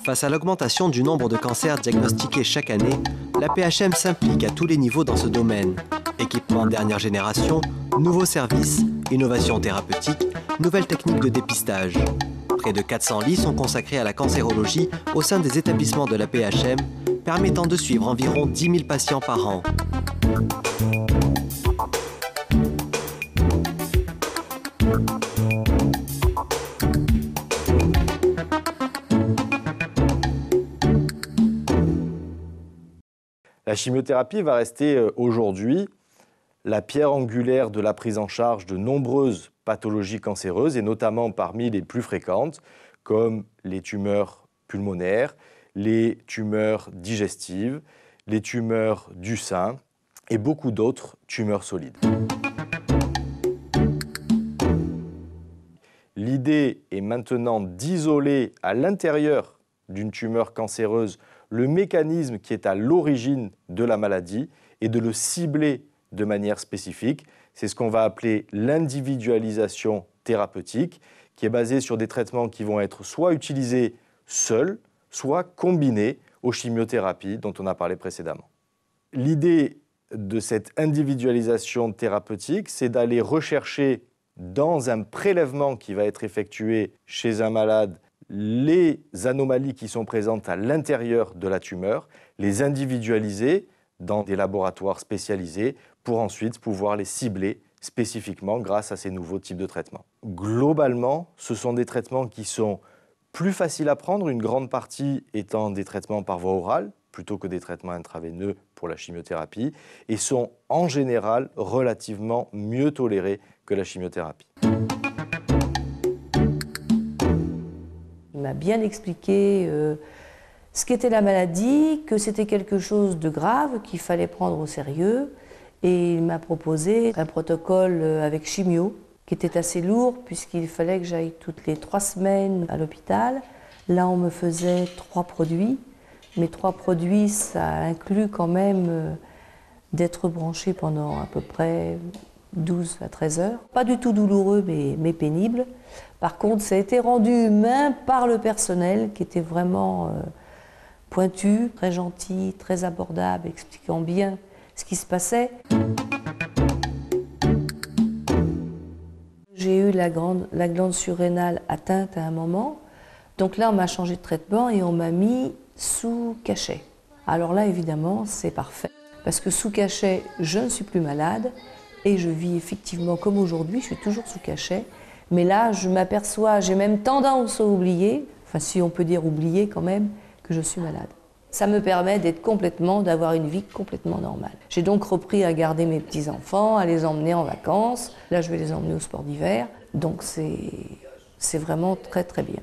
Face à l'augmentation du nombre de cancers diagnostiqués chaque année, la PHM s'implique à tous les niveaux dans ce domaine. Équipement dernière génération, nouveaux services, innovations thérapeutiques, nouvelles techniques de dépistage. Près de 400 lits sont consacrés à la cancérologie au sein des établissements de la PHM, permettant de suivre environ 10 000 patients par an. La chimiothérapie va rester aujourd'hui la pierre angulaire de la prise en charge de nombreuses pathologies cancéreuses, et notamment parmi les plus fréquentes, comme les tumeurs pulmonaires, les tumeurs digestives, les tumeurs du sein et beaucoup d'autres tumeurs solides. L'idée est maintenant d'isoler à l'intérieur d'une tumeur cancéreuse le mécanisme qui est à l'origine de la maladie et de le cibler de manière spécifique. C'est ce qu'on va appeler l'individualisation thérapeutique, qui est basée sur des traitements qui vont être soit utilisés seuls, soit combinés aux chimiothérapies dont on a parlé précédemment. L'idée de cette individualisation thérapeutique, c'est d'aller rechercher dans un prélèvement qui va être effectué chez un malade les anomalies qui sont présentes à l'intérieur de la tumeur, les individualiser dans des laboratoires spécialisés pour ensuite pouvoir les cibler spécifiquement grâce à ces nouveaux types de traitements. Globalement, ce sont des traitements qui sont plus faciles à prendre, une grande partie étant des traitements par voie orale plutôt que des traitements intraveineux pour la chimiothérapie, et sont en général relativement mieux tolérés que la chimiothérapie. Il m'a bien expliqué ce qu'était la maladie, que c'était quelque chose de grave qu'il fallait prendre au sérieux, et il m'a proposé un protocole avec chimio qui était assez lourd puisqu'il fallait que j'aille toutes les 3 semaines à l'hôpital. Là, on me faisait 3 produits. Mes 3 produits, ça inclut quand même d'être branché pendant à peu près 12 à 13 heures. Pas du tout douloureux, mais pénible. Par contre, ça a été rendu humain par le personnel qui était vraiment pointu, très gentil, très abordable, expliquant bien ce qui se passait. J'ai eu la glande surrénale atteinte à un moment. Donc là, on m'a changé de traitement et on m'a mis sous cachet. Alors là, évidemment, c'est parfait. Parce que sous cachet, je ne suis plus malade et je vis effectivement comme aujourd'hui, je suis toujours sous cachet. Mais là, je m'aperçois, j'ai même tendance à oublier, enfin si on peut dire oublier quand même, que je suis malade. Ça me permet d'avoir une vie complètement normale. J'ai donc repris à garder mes petits-enfants, à les emmener en vacances. Là, je vais les emmener au sport d'hiver. Donc c'est vraiment très très bien.